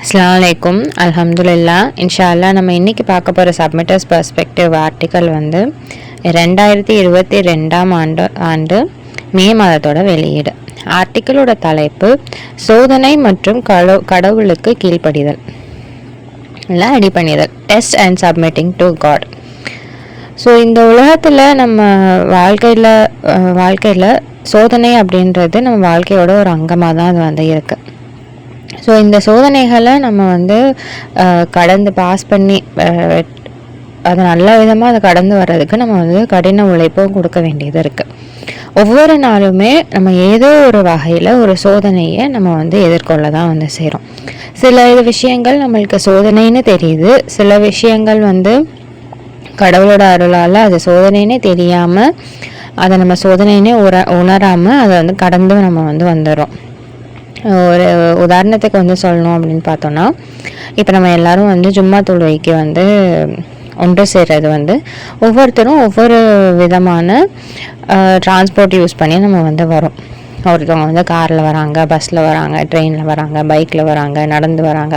அஸ்ஸலாமு அலைக்கும். அல்ஹம்துலில்லா. இன்ஷா அல்லாஹ் நம்ம இன்றைக்கி பார்க்க போகிற சப்மிட்டர்ஸ் பெர்ஸ்பெக்டிவ் ஆர்டிக்கல் வந்து 2022 ஆண்டு மே மாதத்தோட வெளியீடு. ஆர்டிக்கலோட தலைப்பு சோதனை மற்றும் கடவுளுக்கு கீழ்ப்படிதல் இல்லை அடிப்பணிதல், test and submitting to God. So இந்த உலகத்தில் நம்ம வாழ்க்கையில் சோதனை அப்படின்றது நம்ம வாழ்க்கையோட ஒரு அங்கமாக தான் அது வந்து இருக்குது. ஸோ இந்த சோதனைகளை நம்ம வந்து கடந்து பாஸ் பண்ணி அது நல்ல விதமாக அதை கடந்து வர்றதுக்கு நம்ம வந்து கடின உழைப்பும் கொடுக்க வேண்டியது இருக்குது. ஒவ்வொரு நாளுமே நம்ம ஏதோ ஒரு வகையில் ஒரு சோதனையை நம்ம வந்து எதிர்கொள்ள தான் வந்து செய்கிறோம். சில விஷயங்கள் நம்மளுக்கு சோதனைன்னு தெரியுது, சில விஷயங்கள் வந்து கடவுளோட அருளால் அது சோதனைன்னே தெரியாமல் அதை நம்ம சோதனைன்னே உணராமல் அதை வந்து கடந்து நம்ம வந்து வந்துடுறோம். ஒரு உதாரணத்துக்கு வந்து சொல்லணும் அப்படின்னு பார்த்தோன்னா, இப்போ நம்ம எல்லோரும் வந்து ஜும்மா தொழுகைக்கு வந்து ஒன்று சேர்றது வந்து ஒவ்வொருத்தரும் ஒவ்வொரு விதமான டிரான்ஸ்போர்ட் யூஸ் பண்ணி நம்ம வந்து வரோம். ஒருத்தவங்க வந்து காரில் வராங்க, பஸ்ஸில் வராங்க, ட்ரெயினில் வராங்க, பைக்கில் வராங்க, நடந்து வராங்க.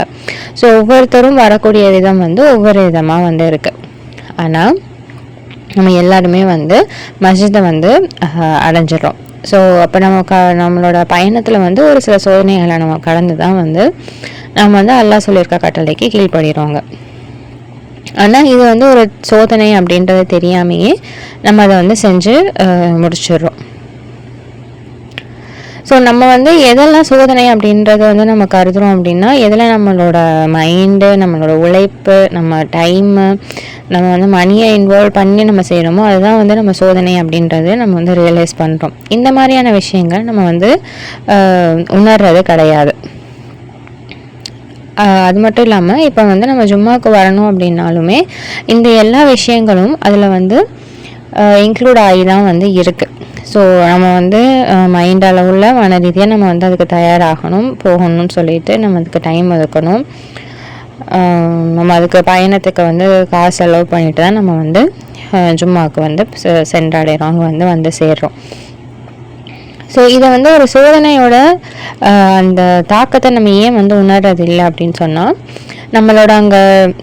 ஸோ ஒவ்வொருத்தரும் வரக்கூடிய விதம் வந்து ஒவ்வொரு விதமாக வந்து இருக்குது. ஆனால் நம்ம எல்லாருமே வந்து மஸ்ஜிதை வந்து அடைஞ்சிடறோம். ஸோ அப்போ நம்மளோட பயணத்தில் வந்து ஒரு சில சோதனைகளை நம்ம கடந்து தான் வந்து நம்ம வந்து அல்லாஹ் சொல்லியிருக்க கட்டளைக்கு கீழ்ப்படுறோங்க. ஆனால் இது வந்து ஒரு சோதனை அப்படின்றது தெரியாமையே நம்ம அதை வந்து செஞ்சு முடிச்சிடுறோம். ஸோ நம்ம வந்து எதெல்லாம் சோதனை அப்படின்றத வந்து நம்ம கருதுகிறோம் அப்படின்னா, எதில் நம்மளோட மைண்டு, நம்மளோட உழைப்பு, நம்ம டைமு, நம்ம வந்து மணியை இன்வால்வ் பண்ணி நம்ம செய்கிறோமோ அதுதான் வந்து நம்ம சோதனை அப்படின்றது நம்ம வந்து ரியலைஸ் பண்ணுறோம். இந்த மாதிரியான விஷயங்கள் நம்ம வந்து உணர்றது கிடையாது. அது மட்டும் இல்லாமல் இப்போ வந்து நம்ம ஜும்மாவுக்கு வரணும் அப்படின்னாலுமே இந்த எல்லா விஷயங்களும் அதில் வந்து இன்க்ளூட் ஆகி தான் வந்து இருக்குது. ஸோ நம்ம வந்து மைண்ட் அளவில் மன ரீதியாக நம்ம வந்து அதுக்கு தயாராகணும், போகணும்னு சொல்லிட்டு நம்ம அதுக்கு டைம் ஒதுக்கணும். நம்ம அதுக்கு பயணத்துக்கு வந்து காசு செலவு பண்ணிட்டு தான் நம்ம வந்து ஜும்மாவுக்கு வந்து சென்றடைகிறோம், அங்கே வந்து சேர்றோம். ஸோ இதை வந்து ஒரு சோதனையோட அந்த தாக்கத்தை நம்ம ஏன் வந்து உணர்றது இல்லை அப்படின்னு சொன்னால், நம்மளோட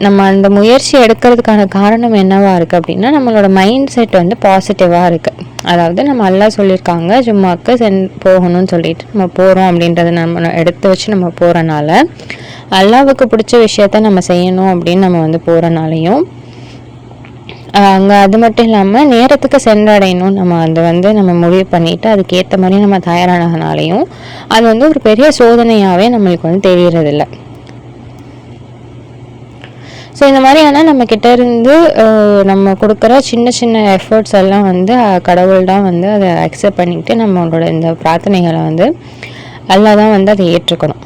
நம்ம அந்த முயற்சி எடுக்கிறதுக்கான காரணம் என்னவாக இருக்குது அப்படின்னா, நம்மளோட மைண்ட் செட் வந்து பாசிட்டிவாக இருக்குது. அதாவது நம்ம எல்லாம் சொல்லியிருக்காங்க ஜும்மாவுக்கு போகணும்னு சொல்லிட்டு நம்ம போகிறோம் அப்படின்றத நம்ம எடுத்து வச்சு நம்ம போகிறனால, அல்லாஹ்வுக்கு பிடிச்ச விஷயத்த நம்ம செய்யணும் அப்படின்னு நம்ம வந்து போகிறனாலையும், அங்கே அது மட்டும் இல்லாமல் நேரத்துக்கு சென்றடையணும் நம்ம அதை வந்து நம்ம முடிவு பண்ணிவிட்டு அதுக்கேற்ற மாதிரி நம்ம தயாரானதுனாலையும் அது வந்து ஒரு பெரிய சோதனையாகவே நம்மளுக்கு வந்து தெரியறதில்லை. ஸோ இந்த மாதிரியான நம்ம கிட்டேருந்து நம்ம கொடுக்குற சின்ன சின்ன எஃபர்ட்ஸ் எல்லாம் வந்து கடவுள் தான் வந்து அதை அக்செப்ட் பண்ணிக்கிட்டு நம்மளோட இந்த பிரார்த்தனைகளை வந்து அல்லாஹ் தான் வந்து அதை ஏற்றுக்கணும்.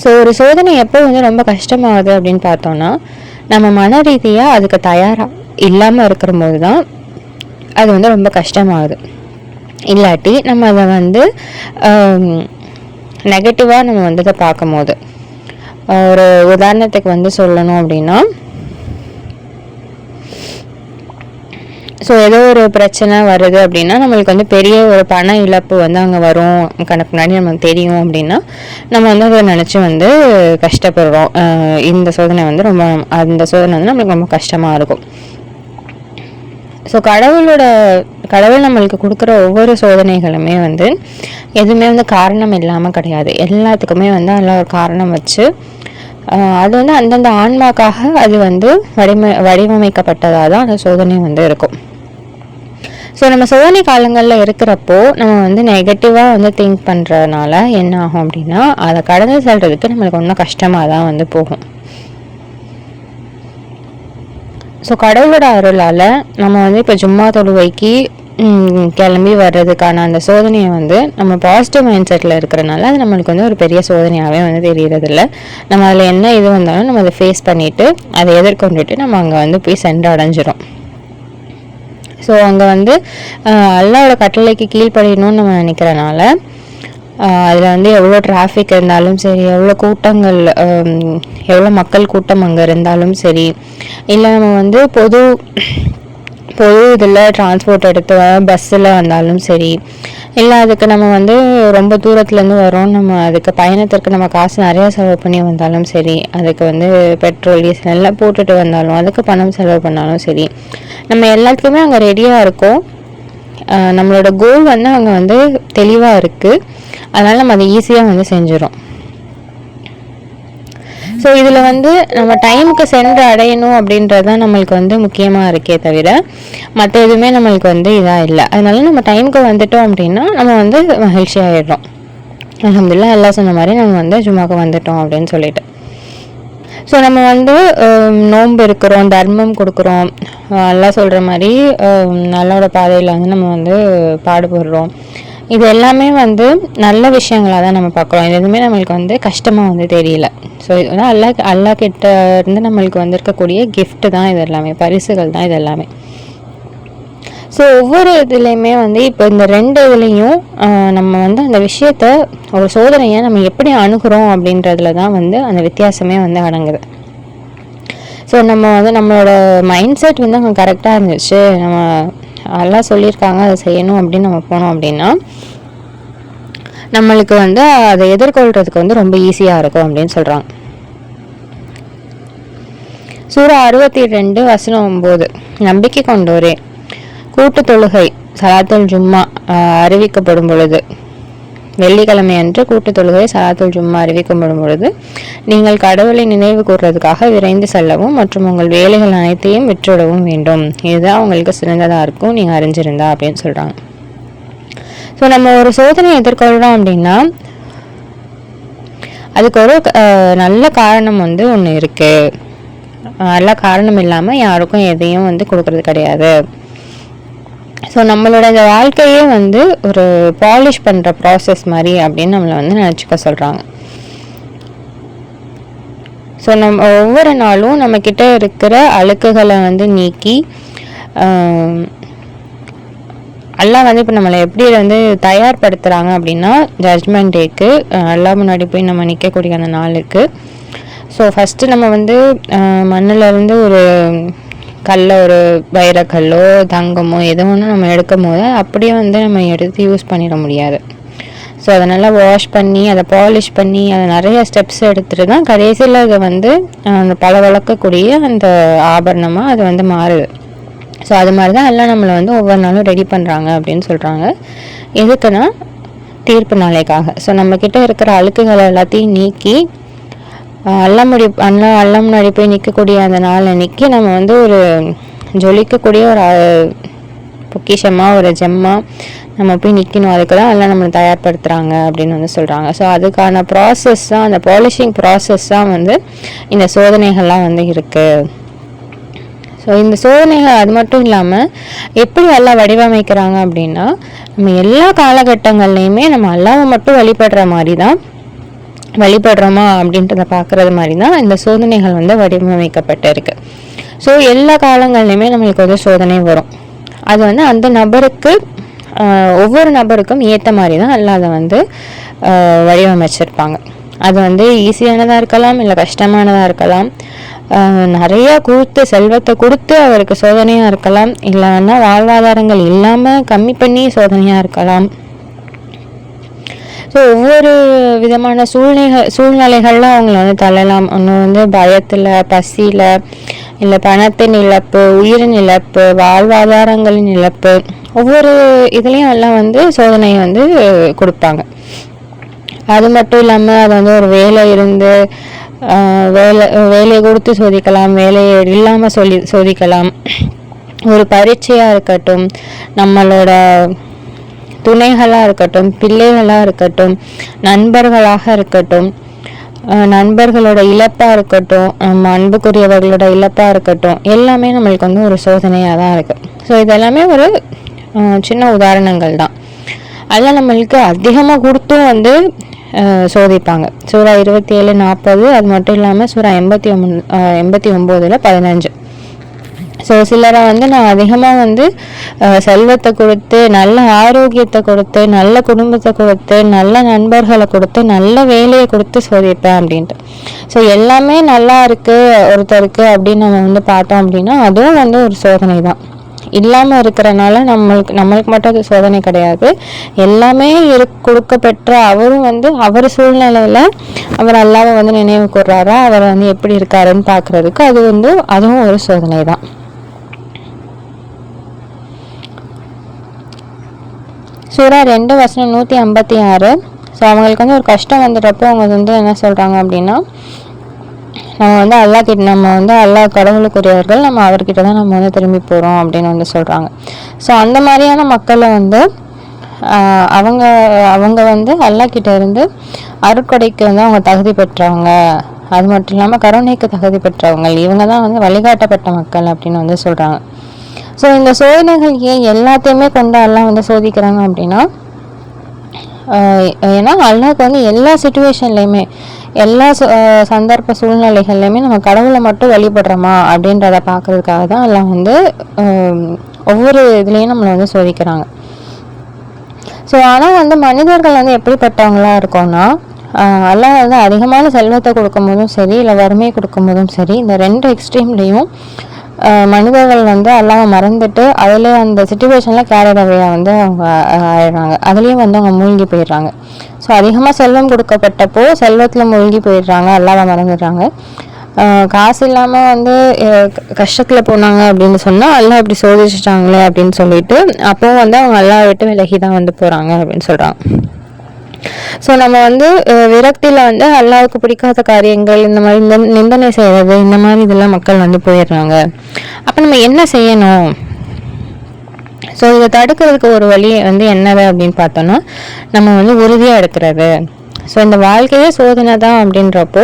ஸோ ஒரு சோதனை எப்போ வந்து ரொம்ப கஷ்டமாகுது அப்படின்னு பார்த்தோன்னா, நம்ம மன ரீதியாக அதுக்கு தயாராக இல்லாமல் இருக்கிற போது தான் அது வந்து ரொம்ப கஷ்டமாகுது. இல்லாட்டி நம்ம அதை வந்து நெகட்டிவாக நம்ம வந்து அதை பார்க்கும் போது, ஒரு உதாரணத்துக்கு வந்து சொல்லணும் அப்படின்னா, ஸோ ஏதோ ஒரு பிரச்சனை வருது அப்படின்னா நம்மளுக்கு வந்து பெரிய ஒரு பண இழப்பு வந்து அங்கே வரும் கணக்கு முன்னாடி நமக்கு தெரியும் அப்படின்னா நம்ம வந்து அதை நினச்சி வந்து கஷ்டப்படுறோம். இந்த சோதனை வந்து அந்த சோதனை வந்து நம்மளுக்கு ரொம்ப கஷ்டமாக இருக்கும். ஸோ கடவுள் நம்மளுக்கு கொடுக்குற ஒவ்வொரு சோதனைகளுமே வந்து எதுவுமே வந்து காரணம் இல்லாமல் கிடையாது. எல்லாத்துக்குமே வந்து அதில் ஒரு காரணம் வச்சு அது வந்து அந்தந்த ஆன்மாக்காக அது வந்து வடிவமைக்கப்பட்டதாக தான் அந்த சோதனை வந்து இருக்கும். ஸோ நம்ம சோதனை காலங்களில் இருக்கிறப்போ நம்ம வந்து நெகட்டிவாக வந்து திங்க் பண்ணுறதுனால என்ன ஆகும் அப்படின்னா, அதை கடந்து செல்றதுக்கு நம்மளுக்கு ஒன்றும் கஷ்டமாக தான் வந்து போகும். ஸோ கடவுளோட அருளால் நம்ம வந்து இப்போ ஜும்மா தொழுகைக்கு கிளம்பி வர்றதுக்கான அந்த சோதனையை வந்து நம்ம பாசிட்டிவ் மைண்ட் செட்டில் இருக்கிறனால அது நம்மளுக்கு வந்து ஒரு பெரிய சோதனையாகவே வந்து தெரியறதில்ல. நம்ம அதில் என்ன இது வந்தாலும் நம்ம அதை ஃபேஸ் பண்ணிவிட்டு அதை எதிர்கொண்டுட்டு நம்ம அங்கே வந்து போய் சென்று அடைஞ்சிரும். ஸோ அங்கே வந்து அல்லாஹ்வோட கட்டளைக்கு கீழ்ப்படியணும்னு நம்ம நினைக்கிறனால அதில் வந்து எவ்வளோ டிராஃபிக் இருந்தாலும் சரி, எவ்வளோ கூட்டங்கள், எவ்வளோ மக்கள் கூட்டம் அங்கே இருந்தாலும் சரி, இல்லை நம்ம வந்து பொது இதில் டிரான்ஸ்போர்ட் எடுத்து பஸ்ஸில் வந்தாலும் சரி, இல்லை அதுக்கு நம்ம வந்து ரொம்ப தூரத்துலேருந்து வரோம், நம்ம அதுக்கு பயணத்திற்கு நம்ம காசு நிறையா செலவு பண்ணி வந்தாலும் சரி, அதுக்கு வந்து பெட்ரோல் டீசல் எல்லாம் போட்டுட்டு வந்தாலும் அதுக்கு பணம் செலவு பண்ணாலும் சரி, நம்ம எல்லாத்துக்குமே அங்கே ரெடியாக இருக்கோம். நம்மளோட கோல் வந்து அங்கே வந்து தெளிவாக இருக்குது, அதனால் நம்ம அதை ஈஸியாக வந்து செஞ்சிடும். ஸோ இதில் வந்து நம்ம டைமுக்கு சென்று அடையணும் அப்படின்றது தான் நம்மளுக்கு வந்து முக்கியமாக இருக்கே தவிர மற்ற எதுவுமே நம்மளுக்கு வந்து இதாக இல்லை. அதனால நம்ம டைமுக்கு வந்துட்டோம் அப்படின்னா நம்ம வந்து மகிழ்ச்சி ஆகிடுறோம். அல்ஹம்துலில்லாஹ் எல்லாம் சொன்ன மாதிரி நம்ம வந்து ஜும்மாக்கு வந்துட்டோம் அப்படின்னு சொல்லிட்டு. ஸோ நம்ம வந்து நோன்பு இருக்கிறோம், தர்மம் கொடுக்குறோம், எல்லாம் சொல்கிற மாதிரி நல்லோட பாதையில் வந்து நம்ம வந்து பாடுபடுறோம். இது எல்லாமே வந்து நல்ல விஷயங்களாக தான் நம்ம பார்க்குறோம். இது எதுவுமே நம்மளுக்கு வந்து கஷ்டமாக வந்து தெரியல. ஸோ இது வந்து அல்லா கிட்ட இருந்து நம்மளுக்கு வந்திருக்கக்கூடிய கிஃப்ட்டு தான் இது எல்லாமே, பரிசுகள் தான் இது எல்லாமே. ஸோ ஒவ்வொரு இதுலேயுமே வந்து இப்போ இந்த 2 இதுலேயும் நம்ம வந்து அந்த விஷயத்த ஒரு சோதனையை நம்ம எப்படி அணுகிறோம் அப்படின்றதுல தான் வந்து அந்த வித்தியாசமே வந்து அடங்குது. ஸோ நம்ம வந்து நம்மளோட மைண்ட் செட் வந்து அங்கே கரெக்டாக இருந்துச்சு, நம்ம எல்லாம் சொல்லியிருக்காங்க அதை செய்யணும் அப்படின்னு நம்ம போனோம் அப்படின்னா நம்மளுக்கு வந்து அதை எதிர்கொள்கிறதுக்கு வந்து ரொம்ப ஈஸியாக இருக்கும் அப்படின்னு சொல்கிறாங்க. சூரா 62 வசனம் 9, நம்பிக்கை கொண்டோரே, கூட்டு தொழுகை சலாத்துல் ஜும்மா அறிவிக்கப்படும் பொழுது, வெள்ளிக்கிழமை அன்று கூட்டு தொழுகை சலாத்துல் ஜும்மா அறிவிக்கப்படும் பொழுது நீங்கள் கடவுளை நினைவு கூறுறதுக்காக விரைந்து செல்லவும் மற்றும் உங்கள் வேலைகள் அனைத்தையும் விட்டுவிடவும் வேண்டும். இதுதான் உங்களுக்கு சிறந்ததாக இருக்கும் நீங்கள் அறிஞ்சிருந்தா அப்படின்னு சொல்கிறாங்க. ஸோ நம்ம ஒரு சோதனையை எதிர்கொள்கிறோம் அப்படின்னா அதுக்கு ஒரு நல்ல காரணம் வந்து ஒன்று இருக்குது. நல்ல காரணம் இல்லாமல் யாருக்கும் எதையும் வந்து கொடுக்கறது கிடையாது. ஸோ நம்மளோட இந்த வாழ்க்கையே வந்து ஒரு பாலிஷ் பண்ணுற ப்ராசஸ் மாதிரி அப்படின்னு நம்மளை வந்து நினச்சிக்க சொல்கிறாங்க. ஸோ நம்ம ஒவ்வொரு நாளும் நம்மக்கிட்ட இருக்கிற அழுக்குகளை வந்து நீக்கி அல்லாஹ் வந்து இப்போ நம்மளை எப்படி வந்து தயார்படுத்துகிறாங்க அப்படின்னா ஜட்ஜ்மெண்ட் டேக்கு அல்லாஹ் முன்னாடி போய் நம்ம நிற்கக்கூடிய அந்த நாளுக்கு. ஸோ ஃபஸ்ட்டு நம்ம வந்து மண்ணிலேருந்து ஒரு கல்லை, ஒரு வைரக்கல்லோ தங்கமோ எது ஒன்று நம்ம எடுக்கும் போது அப்படியே வந்து நம்ம எடுத்து யூஸ் பண்ணிட முடியாது. ஸோ அதை நல்லா வாஷ் பண்ணி அதை பாலிஷ் பண்ணி அதை நிறைய ஸ்டெப்ஸ் எடுத்துகிட்டு தான் கடைசியில் அதை வந்து அந்த பளபளக்கக்கூடிய அந்த ஆபரணமாக அது வந்து மாறுது. ஸோ அது மாதிரி தான் எல்லாம் நம்மளை வந்து ஒவ்வொரு நாளும் ரெடி பண்ணுறாங்க அப்படின்னு சொல்கிறாங்க. எதுக்குன்னா தீர்ப்பு நாளைக்காக. ஸோ நம்மக்கிட்ட இருக்கிற அழுக்குகளை எல்லாத்தையும் நீக்கி அல்லா முன்னாடி போய் நிற்கக்கூடிய அந்த நாள் அன்னைக்கு நம்ம வந்து ஒரு ஜொலிக்கக்கூடிய ஒரு பொக்கிஷமாக, ஒரு ஜெம்மாக நம்ம போய் நிற்கணும். அதுக்கு தான் எல்லாம் நம்மளை தயார்படுத்துகிறாங்க அப்படின்னு வந்து சொல்கிறாங்க. ஸோ அதுக்கான ப்ராசஸ் தான், அந்த பாலிஷிங் ப்ராசஸ் தான் வந்து இந்த சோதனைகள்லாம் வந்து இருக்குது. ஸோ இந்த சோதனைகள் அது மட்டும் இல்லாமல் எப்படி எல்லாம் வடிவமைக்கிறாங்க அப்படின்னா நம்ம எல்லா காலகட்டங்கள்லையுமே நம்ம அல்லாஹ்வை மட்டும் வழிபடுறோமா அப்படின்றத பார்க்குறது மாதிரி தான் இந்த சோதனைகள் வந்து வடிவமைக்கப்பட்டிருக்கு. ஸோ எல்லா காலங்கள்லையுமே நம்மளுக்கு ஒரு சோதனை வரும். அது வந்து அந்த நபருக்கு ஒவ்வொரு நபருக்கும் ஏற்ற மாதிரி தான் எல்லாம் அதை வந்து வடிவமைச்சிருப்பாங்க. அது வந்து ஈஸியானதாக இருக்கலாம், இல்லை கஷ்டமானதாக இருக்கலாம், நிறைய கொடுத்து செல்வத்தை கொடுத்து அவருக்கு சோதனையாக இருக்கலாம், இல்லைன்னா வாழ்வாதாரங்கள் இல்லாமல் கம்மி பண்ணி சோதனையாக இருக்கலாம். ஸோ ஒவ்வொரு விதமான சூழ்நிலைகளில் அவங்கள வந்து தள்ளலாம். ஒன்று வந்து பயத்தில், பசியில், இல்லை பணத்தின் இழப்பு, உயிரின் இழப்பு, வாழ்வாதாரங்களின் இழப்பு, ஒவ்வொரு இதுலேயும் எல்லாம் வந்து சோதனையை வந்து கொடுப்பாங்க. அது மட்டும் இல்லாமல் அது வந்து ஒரு வேலை இருந்து வேலையை கொடுத்து சோதிக்கலாம், வேலையை இல்லாமல் சோதிக்கலாம். ஒரு பரீட்சையாக இருக்கட்டும், நம்மளோட துணைகளாக இருக்கட்டும், பிள்ளைகளாக இருக்கட்டும், நண்பர்களாக இருக்கட்டும், நண்பர்களோட இழப்பாக இருக்கட்டும், நம்ம அன்புக்குரியவர்களோட இழப்பாக இருக்கட்டும், எல்லாமே நம்மளுக்கு வந்து ஒரு சோதனையாக தான் இருக்குது. ஸோ இதெல்லாமே ஒரு சின்ன உதாரணங்கள் தான். அதெல்லாம் நம்மளுக்கு அதிகமாக கொடுத்தும் வந்து சோதிப்பாங்க. சூரா 27:40, அது மட்டும் இல்லாமல் சூரா 89:15. ஸோ சிலரை வந்து நான் அதிகமாக வந்து செல்வத்தை கொடுத்து, நல்ல ஆரோக்கியத்தை கொடுத்து, நல்ல குடும்பத்தை கொடுத்து, நல்ல நண்பர்களை கொடுத்து, நல்ல வேலையை கொடுத்து சோதிப்பேன் அப்படின்ட்டு. ஸோ எல்லாமே நல்லா இருக்குது ஒருத்தருக்கு அப்படின்னு நம்ம வந்து பார்த்தோம் அப்படின்னா அதுவும் வந்து ஒரு சோதனை தான். இல்லாமல் இருக்கிறனால நம்மளுக்கு மட்டும் அது சோதனை கிடையாது. எல்லாமே கொடுக்க பெற்ற அவரும் வந்து அவர் சூழ்நிலையில் அவர் அல்லாஹ்வை வந்து நினைவு கூர்றாரா, அவர் வந்து எப்படி இருக்காருன்னு பார்க்குறதுக்கு அது வந்து அதுவும் ஒரு சோதனை தான். சூரா 2:156. ஸோ அவங்களுக்கு வந்து ஒரு கஷ்டம் வந்துடுறப்போ அவங்க வந்து என்ன சொல்கிறாங்க அப்படின்னா, நம்ம வந்து அல்லாஹ் கடவுளுக்குரியவர்கள், நம்ம அவர்கிட்ட தான் நம்ம வந்து திரும்பி போகிறோம் அப்படின்னு வந்து சொல்கிறாங்க. ஸோ அந்த மாதிரியான மக்களை வந்து அவங்க வந்து அல்லாஹ்கிட்ட இருந்து அருட்கொடைக்கு வந்து அவங்க தகுதி பெற்றவங்க, அது மட்டும் இல்லாமல் கருணைக்கு தகுதி பெற்றவங்க, இவங்க தான் வந்து வழிகாட்டப்பட்ட மக்கள் அப்படின்னு வந்து சொல்கிறாங்க. ஸோ இந்த சோதனைகள் ஏன் எல்லாத்தையுமே கொண்டு அல்லாஹ் வந்து சோதிக்கிறாங்க அப்படின்னா, ஏன்னா அல்லாஹ்க்கு வந்து எல்லா சுச்சுவேஷன்லையுமே எல்லா சந்தர்ப்ப சூழ்நிலைகள்லையுமே நம்ம கடவுளை மட்டும் வழிபடுறோமா அப்படின்றத பார்க்கறதுக்காக தான் அல்லாஹ் வந்து ஒவ்வொரு இதுலேயும் நம்மளை வந்து சோதிக்கிறாங்க. ஸோ ஆனால் வந்து மனிதர்கள் வந்து எப்படிப்பட்டவங்களா இருக்கோம்னா, அல்லாஹ் வந்து அதிகமான செல்வத்தை கொடுக்கும் போதும் சரி, இல்லை வறுமையை கொடுக்கும் போதும் சரி, இந்த 2 எக்ஸ்ட்ரீம்லேயும் மனிதர்கள் வந்து அல்லாஹ்வை மறந்துட்டு அதில் அந்த சுச்சுவேஷனில் கேரடவையாக வந்து அவங்க ஆயிடுறாங்க, அதுலேயும் வந்து அவங்க மூழ்கி போயிடுறாங்க. ஸோ அதிகமாக செல்வம் கொடுக்கப்பட்டப்போ செல்வத்தில் மூழ்கி போயிடுறாங்க, அல்லாஹ்வை மறந்துடுறாங்க. காசு இல்லாமல் வந்து கஷ்டத்தில் போனாங்க அப்படின்னு சொன்னால் அல்லாஹ் இப்படி சோதிச்சிட்டாங்களே அப்படின்னு சொல்லிட்டு அப்போவும் வந்து அவங்க அல்லாஹ்வை விட்டு விலகி தான் வந்து போகிறாங்க அப்படின்னு சொல்கிறாங்க. ஸோ நம்ம வந்து விரக்தியில் வந்து அல்லாஹ்வுக்கு பிடிக்காத காரியங்கள், இந்த மாதிரி நிந்தனை செய்கிறது, இந்த மாதிரி இதெல்லாம் மக்கள் வந்து போயிடுறாங்க. அப்போ நம்ம என்ன செய்யணும்? ஸோ இதை தடுக்கிறதுக்கு ஒரு வழி வந்து என்னது அப்படின்னு பார்த்தோன்னா, நம்ம வந்து உறுதியாக எடுக்கிறது. ஸோ இந்த வாழ்க்கையே சோதனை தான் அப்படின்றப்போ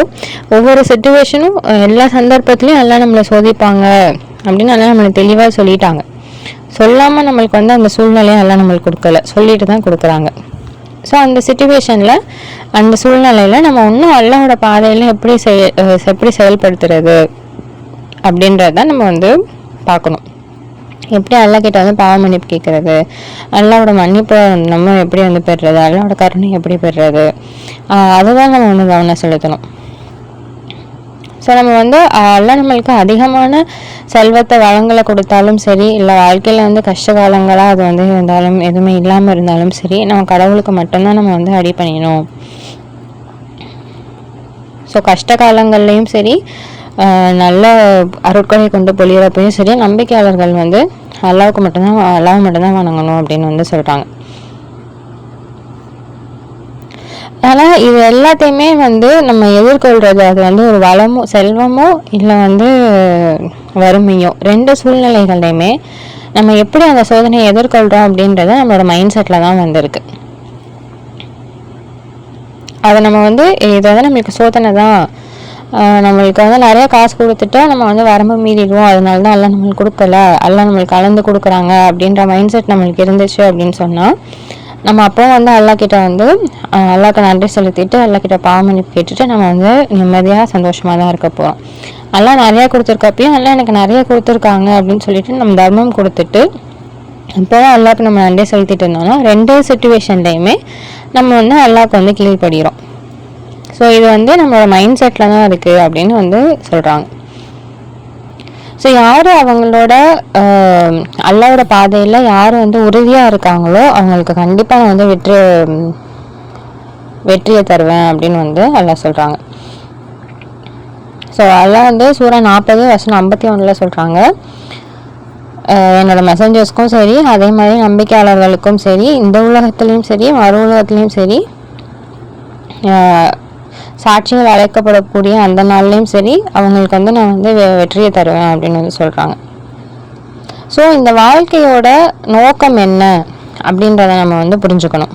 ஒவ்வொரு சிச்சுவேஷனும் எல்லா சந்தர்ப்பத்துலையும் எல்லாம் நம்மளை சோதிப்பாங்க அப்படின்னு எல்லாம் நம்மளை தெளிவாக சொல்லிட்டாங்க. சொல்லாமல் நம்மளுக்கு வந்து அந்த சூழ்நிலையும் எல்லாம் நம்மளுக்கு கொடுக்கல, சொல்லிட்டு தான் கொடுக்குறாங்க. ஸோ அந்த சிச்சுவேஷனில் அந்த சூழ்நிலையில் நம்ம இன்னும் அல்லாஹ்வோட பாதையில் எப்படி செயல்படுத்துறது அப்படின்றத நம்ம வந்து பார்க்கணும். எப்படி அல்லாஹ்கிட்ட வந்து பாவ மன்னிப்பு கேட்குறது, அல்லாஹ்வோட மன்னிப்பை நம்ம எப்படி வந்து பெறுறது, அல்லாஹ்வோட கருணை எப்படி பெறுறது, அதுதான் நம்ம வந்து கவனம் செலுத்தணும். ஸோ நம்ம வந்து அல்லாஹ் நம்மளுக்கு அதிகமான செல்வத்தை வளங்களை கொடுத்தாலும் சரி, இல்லை வாழ்க்கையில் வந்து கஷ்ட காலங்களாக அது வந்து இருந்தாலும் எதுவுமே இல்லாமல் இருந்தாலும் சரி, நம்ம கடவுளுக்கு மட்டும்தான் நம்ம வந்து அடி பண்ணிடணும். ஸோ கஷ்ட காலங்கள்லையும் சரி, நல்ல அருட்கொடை கொண்டு பொழியிறப்பையும் சரி, நம்பிக்கையாளர்கள் வந்து அல்லாஹ்வுக்கு மட்டும்தான் வணங்கணும் அப்படின்னு வந்து சொல்கிறாங்க. ஆனால் இது எல்லாத்தையுமே வந்து நம்ம எதிர்கொள்கிறது, அது வந்து ஒரு வளமோ செல்வமோ இல்லை வந்து வறுமையோ, 2 சூழ்நிலைகள்லையுமே நம்ம எப்படி அந்த சோதனையை எதிர்கொள்கிறோம் அப்படின்றத நம்மளோட மைண்ட் செட்டில் தான் வந்திருக்கு. அதை நம்ம வந்து இதை வந்து நம்மளுக்கு சோதனை தான், நம்மளுக்கு வந்து நிறைய காசு கொடுத்துட்டா நம்ம வந்து வரம்பு மீறிடுவோம், அதனால தான் எல்லாம் நம்மளுக்கு கொடுக்கல, எல்லாம் நம்மளுக்கு கலந்து கொடுக்குறாங்க அப்படின்ற மைண்ட் செட் நம்மளுக்கு இருந்துச்சு அப்படின்னு சொன்னால், நம்ம அப்போ வந்து அல்லாஹ்கிட்ட வந்து அல்லாஹ்க்கு நன்றி செலுத்திட்டு அல்லாஹ்கிட்ட பாவ மன்னிப்பு கேட்டுட்டு நம்ம வந்து நிம்மதியாக சந்தோஷமாக தான் இருக்க போகிறோம். அல்லாஹ் நிறையா கொடுத்துருக்கப்பையும் அல்லாஹ் எனக்கு நிறைய கொடுத்துருக்காங்க அப்படின்னு சொல்லிட்டு நம்ம தர்மம் கொடுத்துட்டு இப்போ அல்லாஹ்க்கு நம்ம நன்றி செலுத்திட்டு இருந்தோம்னா 2 சிச்சுவேஷன்லையுமே நம்ம வந்து அல்லாஹ்க்கு வந்து கீழ்படுகிறோம். ஸோ இது வந்து நம்மளோட மைண்ட் செட்டில் தான் இருக்குது அப்படின்னு வந்து சொல்கிறாங்க. ஸோ யார் அவங்களோட அல்லாஹ்வோட பாதையில் யார் வந்து உறுதியாக இருக்காங்களோ அவங்களுக்கு கண்டிப்பாக நான் வந்து வெற்றியை தருவேன் அப்படின்னு வந்து அல்லாஹ் சொல்கிறாங்க. ஸோ அல்லாஹ் வந்து சூரா 40:51 சொல்கிறாங்க, என்னோட மெசஞ்சர்ஸ்க்கும் சரி, அதே மாதிரி நம்பிக்கையாளர்களுக்கும் சரி, இந்த உலகத்துலேயும் சரி மறு உலகத்துலேயும் சரி, சாட்சிகள் அழைக்கப்படக்கூடிய அந்த நாள்லேயும் சரி அவங்களுக்கு வந்து நான் வந்து வெற்றியை தருவேன் அப்படின்னு வந்து சொல்கிறாங்க. ஸோ இந்த வாழ்க்கையோட நோக்கம் என்ன அப்படின்றத நம்ம வந்து புரிஞ்சுக்கணும்.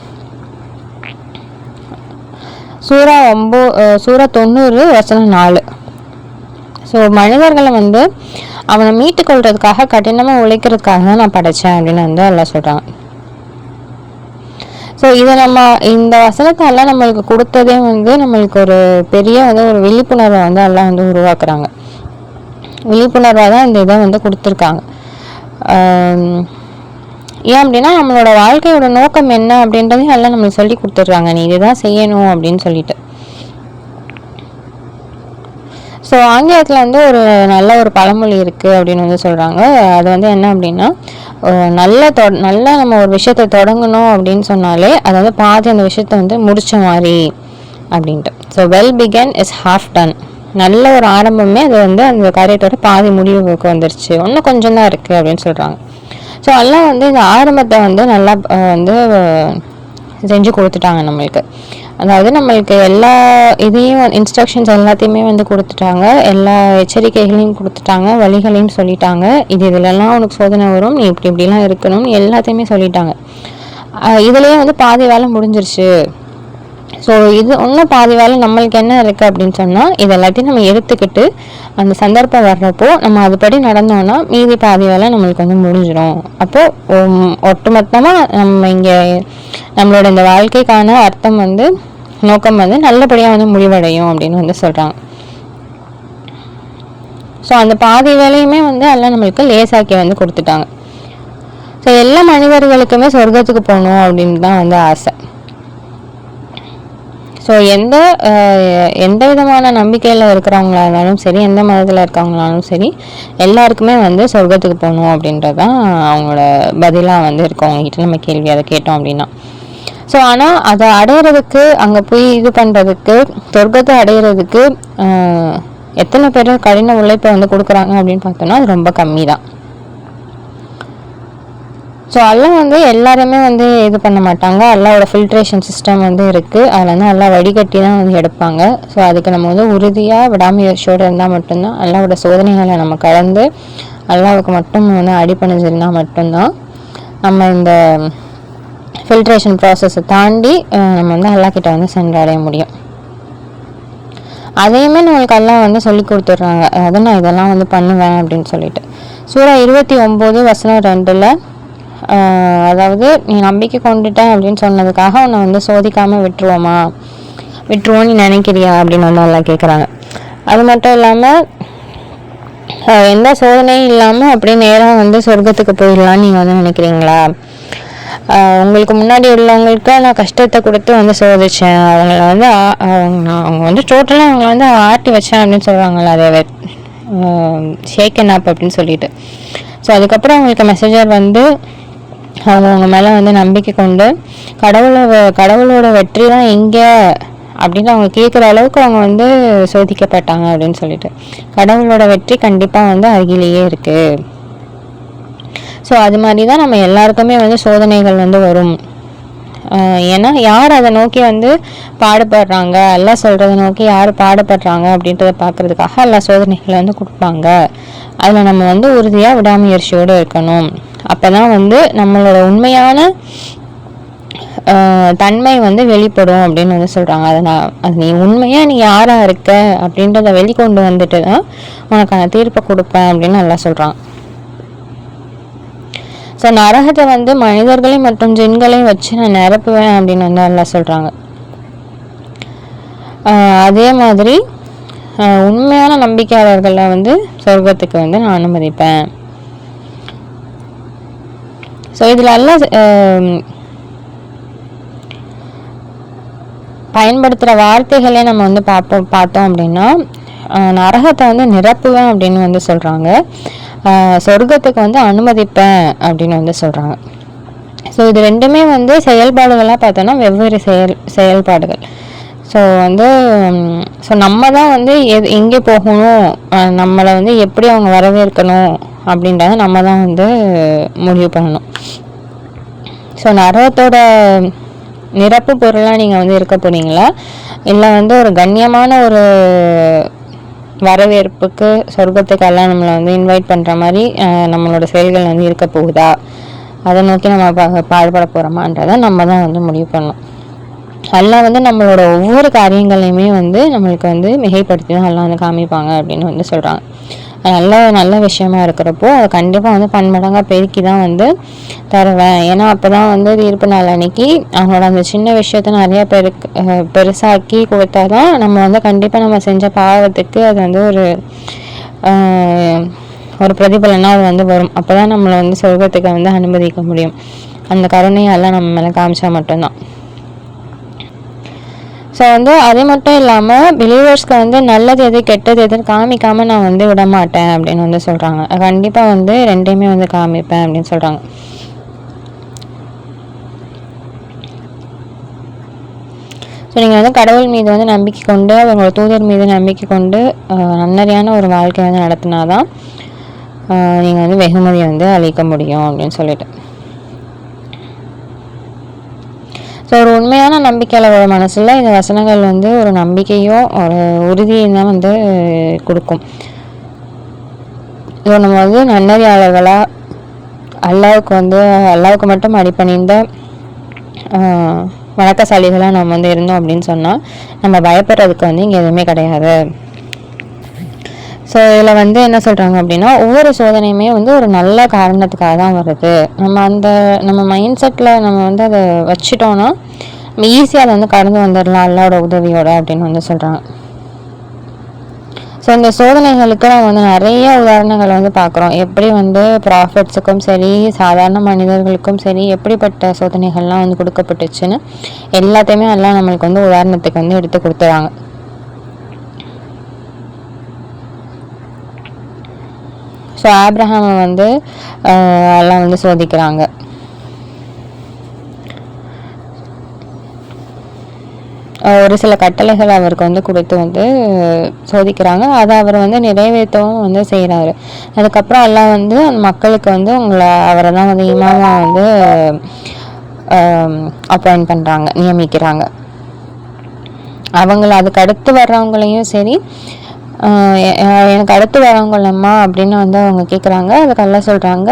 சூரா 90:4. ஸோ மனிதர்களை வந்து அவனை மீட்டுக்கொள்றதுக்காக கடினமாக உழைக்கிறதுக்காக தான் நான் படைத்தேன் அப்படின்னு வந்து எல்லாம் சொல்கிறாங்க. ஸோ இதை நம்ம இந்த வசனத்தை எல்லாம் நம்மளுக்கு கொடுத்ததே வந்து நம்மளுக்கு ஒரு பெரிய வந்து ஒரு விழிப்புணர்வை வந்து எல்லாம் வந்து உருவாக்குறாங்க. விழிப்புணர்வாக தான் இந்த இதை வந்து கொடுத்துருக்காங்க. ஏன் அப்படின்னா நம்மளோட வாழ்க்கையோட நோக்கம் என்ன அப்படின்றதையும் எல்லாம் நம்மளுக்கு சொல்லி கொடுத்துட்றாங்க, நீ இதுதான் செய்யணும் அப்படின்னு சொல்லிட்டு. ஸோ ஆங்கிலத்தில் வந்து ஒரு நல்ல ஒரு பழமொழி இருக்குது அப்படின்னு வந்து சொல்கிறாங்க. அது வந்து என்ன அப்படின்னா, நல்லா நம்ம ஒரு விஷயத்த தொடங்கணும் அப்படின்னு சொன்னாலே அதை வந்து பாதி அந்த விஷயத்த வந்து முடிச்ச மாதிரி அப்படின்ட்டு. So well begun is half done. நல்ல ஒரு ஆரம்பமே அது வந்து அந்த காரியத்தோட பாதி முடிவுக்கு வந்துருச்சு, இன்னும் கொஞ்சம் தான் இருக்குது அப்படின்னு சொல்கிறாங்க. ஸோ எல்லாம் வந்து இந்த ஆரம்பத்தை வந்து நல்லா வந்து செஞ்சு கொடுத்துட்டாங்க நம்மளுக்கு. அதாவது நம்மளுக்கு எல்லா இதையும் இன்ஸ்ட்ரக்ஷன்ஸ் எல்லாத்தையுமே வந்து கொடுத்துட்டாங்க, எல்லா எச்சரிக்கைகளையும் கொடுத்துட்டாங்க, வழிகளையும் சொல்லிட்டாங்க. இதுலலாம் உனக்கு சோதனை வரும், நீ இப்படிலாம் இருக்கணும்னு எல்லாத்தையுமே சொல்லிட்டாங்க. இதுலேயே வந்து பாதி வேலை முடிஞ்சிருச்சு. ஸோ இது இன்னும் பாதி வேலை நம்மளுக்கு என்ன இருக்குது அப்படின்னு சொன்னால், இது எல்லாத்தையும் நம்ம எடுத்துக்கிட்டு அந்த சந்தர்ப்பம் வர்றப்போ நம்ம அதுபடி நடந்தோம்னா மீதி பாதி வேலை நம்மளுக்கு வந்து முடிஞ்சிடும். அப்போது ஒட்டுமொத்தமாக நம்ம இங்கே நம்மளோட இந்த வாழ்க்கைக்கான அர்த்தம் வந்து நோக்கம் வந்து நல்லபடியாக வந்து முடிவடையும் அப்படின்னு வந்து சொல்கிறாங்க. ஸோ அந்த பாதி வேலையுமே வந்து எல்லாம் நம்மளுக்கு லேசாக்கி வந்து கொடுத்துட்டாங்க. ஸோ எல்லா மனிதர்களுக்குமே சொர்க்கத்துக்கு போகணும் அப்படின்னு தான் வந்து ஆசை. ஸோ எந்த விதமான நம்பிக்கையில் இருக்கிறவங்களா இருந்தாலும் சரி, எந்த மதத்தில் இருக்கிறவங்களாலும் சரி, எல்லாருக்குமே வந்து சொர்க்கத்துக்கு போகணும் அப்படின்றது தான் அவங்களோட பதிலாக வந்து இருக்கும். அவங்ககிட்ட நம்ம கேள்வி அதை கேட்டோம் அப்படின்னா. ஸோ ஆனால் அதை அடையிறதுக்கு, அங்கே போய் இது பண்ணுறதுக்கு, சொர்க்கத்தை அடையிறதுக்கு எத்தனை பேர் கடின உழைப்பை வந்து கொடுக்குறாங்க அப்படின்னு பார்த்தோம்னா அது ரொம்ப கம்மி தான். ஸோ எல்லாம் வந்து எல்லாருமே வந்து இது பண்ண மாட்டாங்க. அல்லாவோட ஃபில்ட்ரேஷன் சிஸ்டம் வந்து இருக்குது, அதில் வந்து எல்லாம் வடிகட்டி தான் வந்து எடுப்பாங்க. ஸோ அதுக்கு நம்ம வந்து உறுதியாக விடாமுயற்சியோடு இருந்தால் மட்டும்தான், அல்லாவோட சோதனைகளை நம்ம கலந்து அல்லாவுக்கு மட்டும் வந்து அடிப்பணிஞ்சிருந்தால் மட்டும்தான் நம்ம இந்த ஃபில்ட்ரேஷன் ப்ராசஸை தாண்டி நம்ம வந்து அல்லாக்கிட்ட வந்து சென்றடைய முடியும். அதையுமே நம்மளுக்கு எல்லாம் வந்து சொல்லி கொடுத்துட்றாங்க. அதாவது நான் இதெல்லாம் வந்து பண்ணுவேன் அப்படின்னு சொல்லிட்டு. சூரா 29:2 அதாவது நீ நம்பிக்கை கொண்டுட்டேன் அப்படின்னு சொன்னதுக்காக உன்னை வந்து சோதிக்காமல் விட்டுருவோன்னு நீ நினைக்கிறியா அப்படின்னு வந்து எல்லாம் கேட்குறாங்க. அது மட்டும் இல்லாமல் எந்த சோதனையும் இல்லாமல் அப்படியே நேராக வந்து சொர்க்கத்துக்கு போயிடலான்னு நீங்கள் வந்து நினைக்கிறீங்களா? உங்களுக்கு முன்னாடி உள்ளவங்களுக்கு நான் கஷ்டத்தை கொடுத்து வந்து சோதித்தேன், அவங்கள வந்து அவங்க வந்து டோட்டலாக அவங்கள வந்து ஆட்டி வச்சேன் அப்படின்னு சொல்லுவாங்களா, அதை ஷேக்கன் அப் அப்படின்னு சொல்லிட்டு. ஸோ அதுக்கப்புறம் அவங்களுக்கு மெசேஜர் வந்து அவங்க மேலே வந்து நம்பிக்கை கொண்டு கடவுளோட வெற்றி தான் எங்கே அப்படின்னு அவங்க கேட்குற அளவுக்கு அவங்க வந்து சோதிக்கப்பட்டாங்க அப்படின்னு சொல்லிட்டு. கடவுளோட வெற்றி கண்டிப்பாக வந்து அருகிலேயே இருக்குது. ஸோ அது மாதிரி தான் நம்ம எல்லாருக்குமே வந்து சோதனைகள் வந்து வரும். ஏன்னா யார் அதை நோக்கி வந்து பாடுபடுறாங்க, எல்லாம் சொல்கிறத நோக்கி யார் பாடுபடுறாங்க அப்படின்றத பார்க்குறதுக்காக எல்லா சோதனைகளை வந்து கொடுப்பாங்க. அதில் நம்ம வந்து உறுதியாக விடாமுயற்சியோடு இருக்கணும். அப்போ தான் வந்து நம்மளோட உண்மையான தன்மை வந்து வெளிப்படும் அப்படின்னு வந்து சொல்கிறாங்க. அது நீ உண்மையாக நீ யாராக இருக்க அப்படின்றத வெளிக்கொண்டு வந்துட்டு தான் உனக்கான தீர்ப்பை கொடுப்பேன் அப்படின்னு நல்லா சொல்கிறாங்க. ஸோ நரகத்தை வந்து மனிதர்களையும் மற்றும் ஜின்களையும் வச்சு நான் நிரப்புவேன் அப்படின்னு வந்து நல்லா சொல்கிறாங்க. அதே மாதிரி உண்மையான நம்பிக்கையாளர்களை வந்து சொர்க்கத்துக்கு வந்து நான் அனுமதிப்பேன். ஸோ இதில் எல்லாம் பயன்படுத்துகிற வார்த்தைகளே நம்ம வந்து பார்த்தோம் அப்படின்னா நரகத்தை வந்து நிரப்புவேன் அப்படின்னு வந்து சொல்கிறாங்க, சொர்க்கத்துக்கு வந்து அனுமதிப்பேன் அப்படின்னு வந்து சொல்கிறாங்க. ஸோ இது ரெண்டுமே வந்து செயல்பாடுகளாக பார்த்தோன்னா வெவ்வேறு செயல்பாடுகள். ஸோ வந்து நம்ம தான் வந்து எங்கே போகணும், நம்மளை வந்து எப்படி அவங்க வரவேற்கணும் அப்படின்றத நம்ம தான் வந்து முடிவு பண்ணணும். ஸோ நரகத்தோட நிரப்பு பொருளாக நீங்கள் வந்து இருக்க போறீங்களா, இல்லை வந்து ஒரு கண்ணியமான ஒரு வரவேற்புக்கு சொர்க்கத்துக்கெல்லாம் நம்மளை வந்து இன்வைட் பண்ணுற மாதிரி நம்மளோட செயல்கள் வந்து இருக்க போகுதா, அதை நோக்கி நம்ம பாடுபட போகிறோமான்றதை நம்ம தான் வந்து முடிவு பண்ணணும். எல்லாம் வந்து நம்மளோட ஒவ்வொரு காரியங்களையுமே வந்து நம்மளுக்கு வந்து மிகைப்படுத்தி தான் எல்லாம் வந்து காமிப்பாங்க அப்படின்னு வந்து சொல்கிறாங்க. நல்ல விஷயமா இருக்கிறப்போ அதை கண்டிப்பாக வந்து பன்மடங்காக பெருக்கி தான் வந்து தருவேன். ஏன்னா அப்போ தான் வந்து தீர்ப்பு நாள் அன்னைக்கு அவங்களோட அந்த சின்ன விஷயத்த நிறையா பெருசாக்கி கொடுத்தா தான் நம்ம வந்து கண்டிப்பாக நம்ம செஞ்ச பாவத்துக்கு அது வந்து ஒரு பிரதிபலனாக அது வந்து வரும். அப்போ தான் நம்மளை வந்து சொர்க்கத்துக்கு வந்து அனுமதிக்க முடியும். அந்த கருணையெல்லாம் நம்ம மேலே காமிச்சா மட்டும்தான். ஸோ வந்து அது மட்டும் இல்லாமல் பிலீவர்ஸ்க்கு வந்து நல்லது எது கெட்டது எதுன்னு காமிக்காமல் நான் வந்து விட மாட்டேன் அப்படின்னு வந்து சொல்கிறாங்க. கண்டிப்பாக வந்து ரெண்டையுமே வந்து காமிப்பேன் அப்படின்னு சொல்கிறாங்க. ஸோ நீங்கள் வந்து கடவுள் மீது வந்து நம்பிக்கை கொண்டு அவங்களோட தூதர் மீது நம்பிக்கை கொண்டு நன்னறியான ஒரு வாழ்க்கை வந்து நடத்தினாதான் நீங்கள் வந்து வெகுமதியை வந்து அளிக்க முடியும் அப்படின்னு சொல்லிட்டு. ஸோ ஒரு உண்மையான நம்பிக்கையாளரோட மனசில் இந்த வசனங்கள் வந்து ஒரு நம்பிக்கையும் ஒரு உறுதியும் தான் வந்து கொடுக்கும். ஸோ நம்ம வந்து நன்னறியாளர்களாக அல்லாவுக்கு மட்டும் அடிப்பணிந்த வணக்கசாலிகளாக நம்ம வந்து இருந்தோம் அப்படின்னு சொன்னால் நம்ம பயப்படுறதுக்கு வந்து இங்கே எதுவுமே கிடையாது. ஸோ இதில் வந்து என்ன சொல்கிறாங்க அப்படின்னா, ஒவ்வொரு சோதனையுமே வந்து ஒரு நல்ல காரணத்துக்காக தான் வருது. நம்ம மைண்ட் செட்டில் நம்ம வந்து அதை வச்சுட்டோன்னா நம்ம ஈஸியாக அதை வந்து கடந்து வந்துடலாம் அல்லாவோட உதவியோட அப்படின்னு வந்து சொல்கிறாங்க. ஸோ இந்த சோதனைகளுக்கு நம்ம வந்து நிறைய உதாரணங்கள் வந்து பார்க்குறோம். எப்படி வந்து ப்ராஃபிட்ஸுக்கும் சரி சாதாரண மனிதர்களுக்கும் சரி எப்படிப்பட்ட சோதனைகள்லாம் வந்து கொடுக்கப்பட்டுச்சுன்னு எல்லாத்தையுமே எல்லாம் நம்மளுக்கு வந்து உதாரணத்துக்கு வந்து எடுத்து கொடுத்துறாங்க. ஸோ ஆப்ரஹாமை வந்து எல்லாம் வந்து சோதிக்கிறாங்க. ஒரு சில கட்டளைகள் அவருக்கு வந்து கொடுத்து வந்து சோதிக்கிறாங்க. அதை அவர் வந்து நிறைவேற்றவும் வந்து செய்கிறாரு. அதுக்கப்புறம் எல்லாம் வந்து அந்த மக்களுக்கு வந்து அவரை தான் வந்து இமாமா வந்து அப்பாயிண்ட் பண்ணுறாங்க, நியமிக்கிறாங்க. அதுக்கு அடுத்து வர்றவங்களையும் சரி எனக்கு அடுத்து வரவங்களம்மா அப்படின்னு வந்து அவங்க கேட்குறாங்க. அதுக்கு எல்லாம் சொல்கிறாங்க,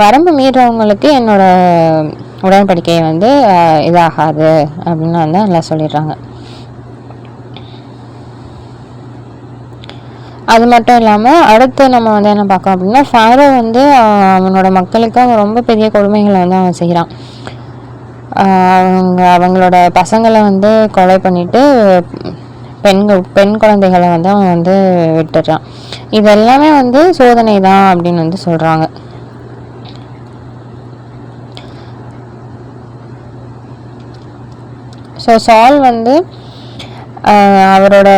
வரம்பு மீறவங்களுக்கு என்னோட உடன்படிக்கையை வந்து இதாகாது அப்படின்னு வந்து எல்லாம் சொல்லிடுறாங்க. அது மட்டும் இல்லாமல் அடுத்து நம்ம வந்து என்ன பார்க்கோம் அப்படின்னா, ஃபாரோ வந்து அவனோட மக்களுக்கு அவன் ரொம்ப பெரிய கொடுமைகளை வந்து அவன் செய்கிறான். அவங்களோட பசங்களை வந்து கொலை பண்ணிட்டு பெண் குழந்தைகளை வந்து அவன் வந்து விட்டுடுறான். இது எல்லாமே வந்து சோதனை தான் அப்படின்னு வந்து சொல்கிறாங்க. ஸோ சால் வந்து அவரோட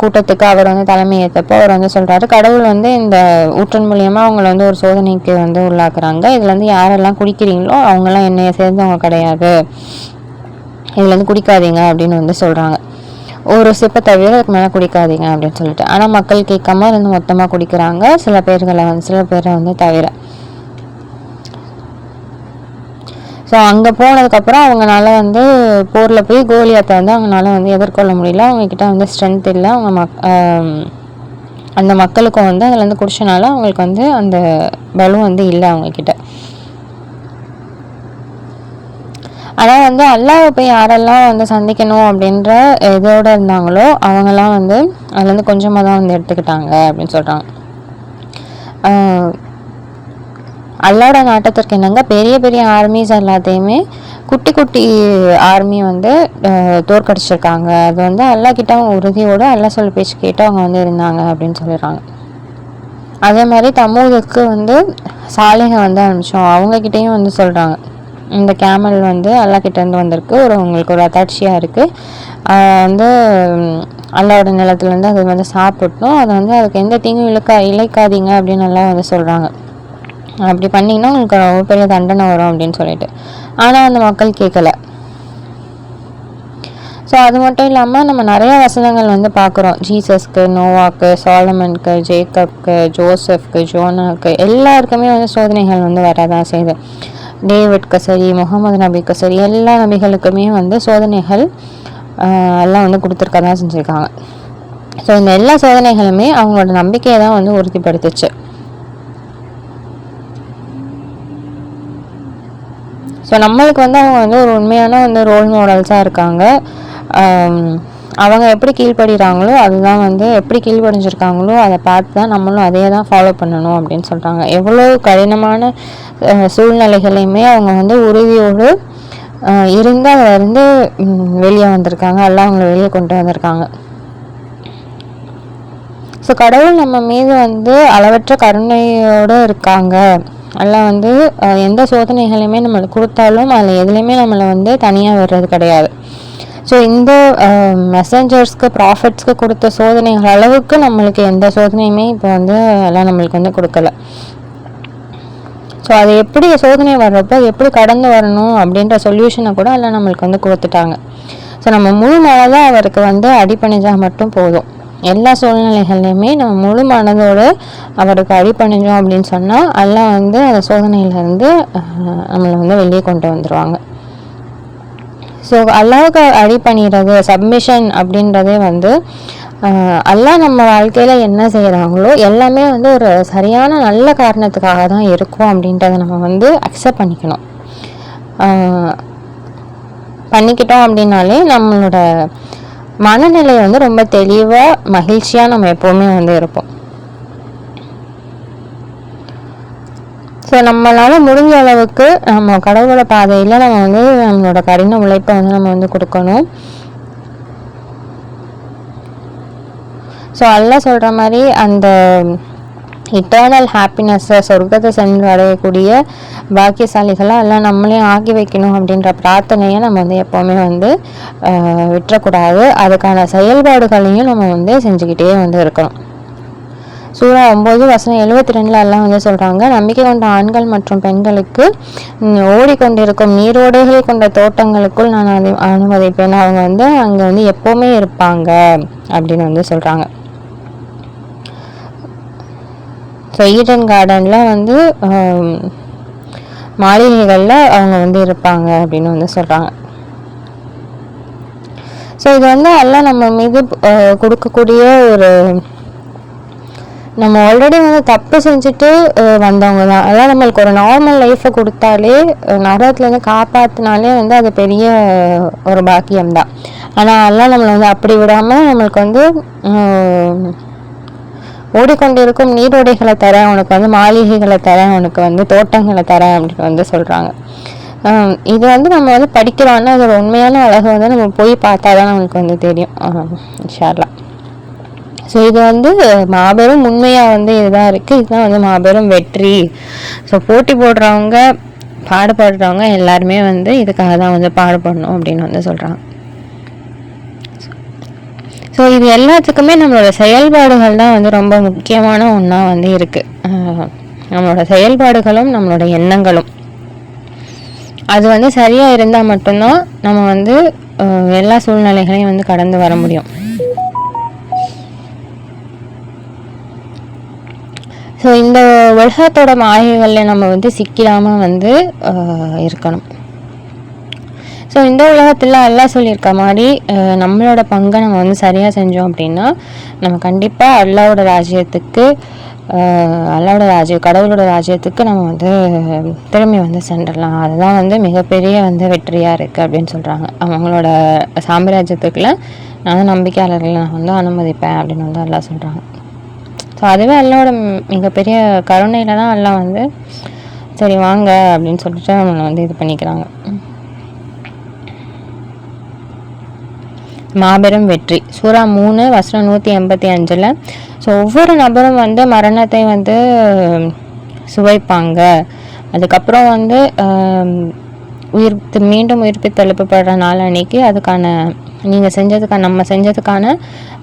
கூட்டத்துக்கு அவர் வந்து தலைமை ஏற்றப்போ அவர் வந்து சொல்கிறாரு, கடவுள் வந்து இந்த ஊற்றன் மூலியமாக அவங்கள வந்து ஒரு சோதனைக்கு வந்து உள்ளாக்குறாங்க. இதில் வந்து யாரெல்லாம் குடிக்கிறீங்களோ அவங்கெல்லாம் என்னைய சேர்ந்தவங்க கிடையாது, இதில் வந்து குடிக்காதீங்க அப்படின்னு வந்து சொல்கிறாங்க. ஒரு சிப்பை தவிர அதுக்கு மேலே குடிக்காதீங்க அப்படின்னு சொல்லிட்டு. ஆனால் மக்கள் கேட்காம வந்து மொத்தமாக குடிக்கிறாங்க, சில பேரை வந்து தவிர. ஸோ அங்கே போனதுக்கப்புறம் அவங்களால வந்து போரில் போய் கோலியாத்தை வந்து அவங்களால வந்து எதிர்கொள்ள முடியல. அவங்கக்கிட்ட வந்து ஸ்ட்ரென்த் இல்லை. அந்த மக்களுக்கும் வந்து அதில் வந்து குடிச்சனால அவங்களுக்கு வந்து அந்த பலம் வந்து இல்லை அவங்கக்கிட்ட. ஆனால் வந்து அல்லாஹ்வை போய் யாரெல்லாம் வந்து சந்திக்கணும் அப்படின்ற இதோடு இருந்தாங்களோ அவங்கெல்லாம் வந்து அதில் வந்து கொஞ்சமாக தான் வந்து எடுத்துக்கிட்டாங்க அப்படின்னு சொல்கிறாங்க. அல்லாவோட நாட்டத்திற்கு என்னங்க பெரிய பெரிய ஆர்மிஸ் எல்லாத்தையுமே குட்டி குட்டி ஆர்மி வந்து தோற்கடிச்சிருக்காங்க. அது வந்து அல்லா கிட்ட அவங்க உறுதியோடு அல்லா சொல்லி பேச்சு கேட்டு அவங்க வந்து இருந்தாங்க அப்படின்னு சொல்லிடுறாங்க. அதே மாதிரி தமூதுக்கு வந்து சாலைகை வந்து அனுப்பிச்சோம், அவங்கக்கிட்டேயும் வந்து சொல்கிறாங்க, இந்த கேமல் வந்து அல்லா கிட்டேருந்து வந்திருக்கு, உங்களுக்கு ஒரு அத்தாட்சியாக இருக்குது, வந்து அல்லாவோட நிலத்துலேருந்து அது வந்து சாப்பிட்டோம், அதை வந்து அதுக்கு எந்த தீங்கும் இழைக்காதீங்க அப்படின்னு நல்லா வந்து சொல்கிறாங்க. அப்படி பண்ணிங்கன்னா உங்களுக்கு ரொம்ப பெரிய தண்டனை வரும் அப்படின்னு சொல்லிட்டு. ஆனால் அந்த மக்கள் கேட்கல. ஸோ அது மட்டும் இல்லாமல் நம்ம நிறைய வசனங்கள் வந்து பார்க்குறோம். ஜீசஸ்க்கு, நோவாக்கு, சாலமனுக்கு, ஜேக்கப்க்கு, ஜோசப்க்கு, ஜோனாக்கு எல்லாருக்குமே வந்து சோதனைகள் வந்து வரதான் செய்யுது. டேவிட்க்கு சரி, முகமது நபிக்கு சரி, எல்லா நபிகளுக்குமே வந்து சோதனைகள் எல்லாம் வந்து கொடுத்துருக்க தான் செஞ்சுருக்காங்க. ஸோ இந்த எல்லா சோதனைகளுமே அவங்களோட நம்பிக்கையை தான் வந்து உறுதிப்படுத்துச்சு. ஸோ நம்மளுக்கு வந்து அவங்க வந்து ஒரு உண்மையான வந்து ரோல் மாடல்ஸாக இருக்காங்க. அவங்க எப்படி கீழ்ப்படுகிறாங்களோ அதுதான் வந்து எப்படி கீழ்ப்படிஞ்சிருக்காங்களோ அதை பார்த்து தான் நம்மளும் அதே தான் ஃபாலோ பண்ணணும் அப்படின்னு சொல்கிறாங்க. எவ்வளோ கடினமான சூழ்நிலைகளையுமே அவங்க வந்து உறுதியோடு இருந்து அதிலிருந்து வெளியே வந்திருக்காங்க, எல்லாம் அவங்கள வெளியே கொண்டு வந்திருக்காங்க. ஸோ கடவுள் நம்ம மீது வந்து அளவற்ற கருணையோடு இருக்காங்க. எல்லாம் வந்து எந்த சோதனைகளையுமே நம்மளுக்கு கொடுத்தாலும் அதில் எதுலேயுமே நம்மளை வந்து தனியாக விடுறது கிடையாது. ஸோ இந்த மெசஞ்சர்ஸ்க்கு ப்ராஃபிட்ஸ்க்கு கொடுத்த சோதனைகள் அளவுக்கு நம்மளுக்கு எந்த சோதனையுமே இப்போ வந்து எல்லாம் நம்மளுக்கு வந்து கொடுக்கல. ஸோ அது எப்படி சோதனை வர்றப்போ அது எப்படி கடந்து வரணும் அப்படின்ற சொல்யூஷனை கூட எல்லாம் நம்மளுக்கு வந்து கொடுத்துட்டாங்க. ஸோ நம்ம முழு மனதாக அவருக்கு வந்து அடிபணிஞ்சால் மட்டும் போதும். எல்லா சூழ்நிலைகள்லையுமே நம்ம முழு மனதோடு அவருக்கு அடிபணிஞ்சோம் அப்படின்னு சொன்னால் எல்லாம் வந்து அந்த சோதனையிலேருந்து நம்மளை வந்து வெளியே கொண்டு வந்துடுவாங்க. ஸோ அல்லாவுக்கு அடிபணிகிறது சப்மிஷன் அப்படின்றதே வந்து எல்லாம் நம்ம வாழ்க்கையில் என்ன செய்கிறாங்களோ எல்லாமே வந்து ஒரு சரியான நல்ல காரணத்துக்காக தான் இருக்கும் அப்படின்றத நம்ம வந்து அக்செப்ட் பண்ணிக்கிட்டோம் அப்படின்னாலே நம்மளோட மனநிலை வந்து ரொம்ப தெளிவாக மகிழ்ச்சியாக நம்ம எப்போவுமே வந்து இருப்போம். ஸோ நம்மளால் முடிஞ்ச அளவுக்கு நம்ம கடவுளோட பாதையில் நம்ம வந்து நம்மளோட கடின உழைப்பை வந்து நம்ம வந்து கொடுக்கணும். ஸோ எல்லாம் சொல்கிற மாதிரி அந்த இட்டர்னல் ஹாப்பினஸ்ஸை சொர்க்கத்தை சென்று அடையக்கூடிய பாக்கியசாலிகளாக எல்லாம் நம்மளே ஆக்கி வைக்கணும் அப்படின்ற பிரார்த்தனையை நம்ம வந்து எப்போவுமே வந்து விட்டுறக்கூடாது. அதுக்கான செயல்பாடுகளையும் நம்ம வந்து செஞ்சுக்கிட்டே வந்து இருக்கணும். சூரா 9:72 எல்லாம் வந்து சொல்கிறாங்க, நம்பிக்கை கொண்ட ஆண்கள் மற்றும் பெண்களுக்கு ஓடிக்கொண்டிருக்கும் நீரோடைகள் கொண்ட தோட்டங்களுக்குள் நான் அதை அனுமதிப்பேன். அவங்க வந்து அங்கே வந்து எப்போவுமே இருப்பாங்க அப்படின்னு வந்து சொல்கிறாங்க. ஸோ ஈடன் கார்டனில் வந்து மாளிகைகளில் அவங்க வந்து இருப்பாங்க அப்படின்னு வந்து சொல்கிறாங்க. ஸோ இது வந்து எல்லாம் நம்ம மீது கொடுக்கக்கூடிய ஒரு, நம்ம ஆல்ரெடி வந்து தப்பு செஞ்சுட்டு வந்தவங்க தான். அதான் நம்மளுக்கு ஒரு நார்மல் லைஃப்பை கொடுத்தாலே நரகத்துலேருந்து காப்பாற்றினாலே வந்து அது பெரிய ஒரு பாக்கியம்தான். ஆனால் எல்லாம் நம்மளை வந்து அப்படி விடாமல் நம்மளுக்கு வந்து ஓடிக்கொண்டிருக்கும் நீரோடைகளை தரேன், உனக்கு வந்து மாளிகைகளை தரேன், உனக்கு வந்து தோட்டங்களை தரேன் அப்படின்னு வந்து சொல்கிறாங்க. இது வந்து நம்ம வந்து படிக்கிறோன்னா அதோட உண்மையான அழகை வந்து நம்ம போய் பார்த்தா தான் நம்மளுக்கு வந்து தெரியும் இன்ஷா அல்லாஹ். ஸோ இது வந்து மாபெரும் உண்மையாக வந்து இதுதான் இருக்குது. இதுதான் வந்து மாபெரும் வெற்றி. ஸோ போட்டி போடுறவங்க பாடுபடுறவங்க எல்லாருமே வந்து இதுக்காக தான் வந்து பாடுபடணும் அப்படின்னு வந்து சொல்கிறாங்க. ஸோ இது எல்லாத்துக்குமே நம்மளோட செயல்பாடுகள் தான் வந்து ரொம்ப முக்கியமான ஒன்றா வந்து இருக்குது. நம்மளோட செயல்பாடுகளும் நம்மளோட எண்ணங்களும் அது வந்து சரியாக இருந்தால் மட்டும்தான் நம்ம வந்து எல்லா சூழ்நிலைகளையும் வந்து கடந்து வர முடியும். ஸோ இந்த உலகத்தோட மாயைகளில் நம்ம வந்து சிக்கிடாமல் வந்து இருக்கணும். ஸோ இந்த உலகத்தில் எல்லாம் சொல்லியிருக்க மாதிரி நம்மளோட பங்கை நம்ம வந்து சரியாக செஞ்சோம் அப்படின்னா நம்ம கண்டிப்பாக அல்லாவோட ராஜ்யத்துக்கு கடவுளோட ராஜ்யத்துக்கு நம்ம வந்து திரும்பி வந்து சென்றலாம். அதுதான் வந்து மிகப்பெரிய வந்து வெற்றியாக இருக்குது அப்படின்னு சொல்கிறாங்க. அவங்களோட சாம்ராஜ்யத்துக்குள்ள நான் நம்பிக்கையாளர்களை நான் வந்து அனுமதிப்பேன் அப்படின்னு வந்து எல்லாம் சொல்கிறாங்க. ஸோ அதுவே அல்லாவோட மிகப்பெரிய கருணையில் தான் எல்லாம் வந்து சரி வாங்க அப்படின்னு சொல்லிட்டு நம்மளை வந்து இது பண்ணிக்கிறாங்க. மாபெரும் வெற்றி சூரா 3:185. ஸோ ஒவ்வொரு நபரும் வந்து மரணத்தை வந்து சுவைப்பாங்க. அதுக்கப்புறம் வந்து மீண்டும் உயிர்ப்பித்து எழுப்பப்படுற நாள் அன்னைக்கு அதுக்கான நம்ம செஞ்சதுக்கான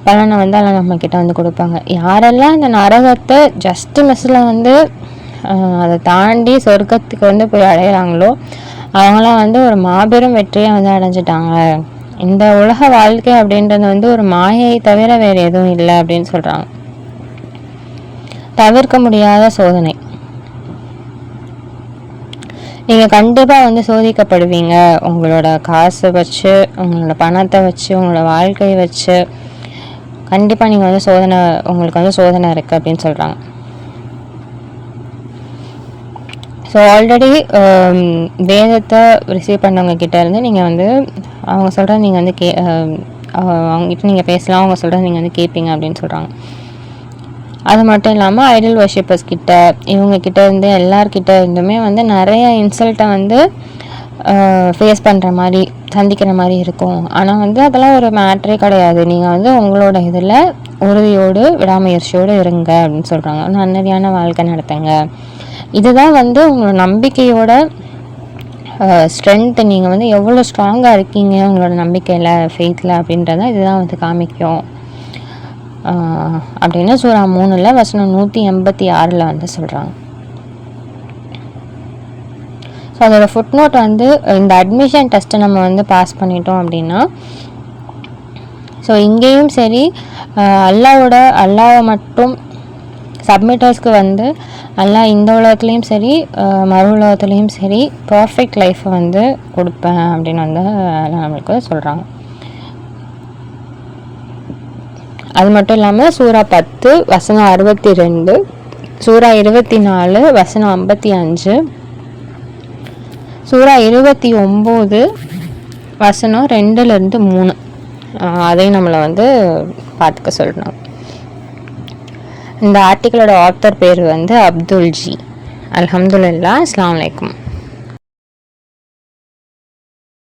பலனை வந்து எல்லாம் நம்மக்கிட்ட வந்து கொடுப்பாங்க. யாரெல்லாம் இந்த நரகத்தை ஜஸ்ட் மிஸ்ஸில் வந்து அதை தாண்டி சொர்க்கத்துக்கு வந்து போய் அடையிறாங்களோ அவங்களாம் வந்து ஒரு மாபெரும் வெற்றியை வந்து அடைஞ்சிட்டாங்க. இந்த உலக வாழ்க்கை அப்படின்றது வந்து ஒரு மாயை தவிர வேறு எதுவும் இல்லை அப்படின்னு சொல்கிறாங்க. தவிர்க்க முடியாத சோதனை. நீங்கள் கண்டிப்பாக வந்து சோதிக்கப்படுவீங்க. உங்களோட காசை வச்சு, உங்களோட பணத்தை வச்சு, உங்களோட வாழ்க்கையை வச்சு கண்டிப்பாக நீங்கள் வந்து உங்களுக்கு வந்து சோதனை இருக்குது அப்படின்னு சொல்கிறாங்க. ஸோ ஆல்ரெடி வேதத்தை ரிசீவ் பண்ணவங்க கிட்ட இருந்து நீங்கள் வந்து அவங்க சொல்கிற நீங்கள் வந்து அவங்ககிட்ட நீங்கள் பேசலாம், அவங்க சொல்கிறத நீங்கள் வந்து கேட்பீங்க அப்படின்னு சொல்கிறாங்க. அது மட்டும் இல்லாமல் ஐடல் வர்ஷிப்பர்ஸ் கிட்ட இவங்கக்கிட்ட இருந்து எல்லார்கிட்ட இருந்துமே வந்து நிறைய இன்சல்ட்டை வந்து ஃபேஸ் பண்ணுற மாதிரி சந்திக்கிற மாதிரி இருக்கும். ஆனால் வந்து அதெல்லாம் ஒரு மேட்ரே கிடையாது. நீங்கள் வந்து உங்களோட இதில் உறுதியோடு விடாமுயற்சியோடு இருங்க அப்படின்னு சொல்கிறாங்க. நன்னறியான வாழ்க்கை நடத்துங்க. இதுதான் வந்து உங்களோட நம்பிக்கையோட ஸ்ட்ரென்த்து, நீங்கள் வந்து எவ்வளோ ஸ்ட்ராங்காக இருக்கீங்க உங்களோட நம்பிக்கையில், ஃபெய்த்தில் அப்படின்றத இதுதான் வந்து காமிக்கும் அப்படின்னு சூரா 3 வசனம் 186 வந்து சொல்கிறாங்க. ஸோ அதோடய ஃபுட் நோட் வந்து இந்த அட்மிஷன் டெஸ்ட்டை நம்ம வந்து பாஸ் பண்ணிட்டோம் அப்படின்னா, ஸோ இங்கேயும் சரி அல்லாவை மட்டும் சப்மிட்டர்ஸ்க்கு வந்து அல்லாஹ் இந்த உலகத்துலேயும் சரி மறு உலகத்துலேயும் சரி பர்ஃபெக்ட் லைஃப்பை வந்து கொடுப்பேன் அப்படின்னு வந்து நம்மளுக்கு சொல்கிறாங்க. அது மட்டும் இல்லாமல் சூரா 10 வசனம் 62, சூரா 24 வசனம் 55, சூரா 29 வசனம் 2-3 அதையும் நம்மளை வந்து பார்த்துக்க சொல்கிறாங்க. இந்த ஆர்டிக்கிளோட ஆத்தர் பேர் வந்து அப்துல் ஜி. அல்ஹம்துலில்லாஹ். அஸ்ஸலாமு அலைக்கும்.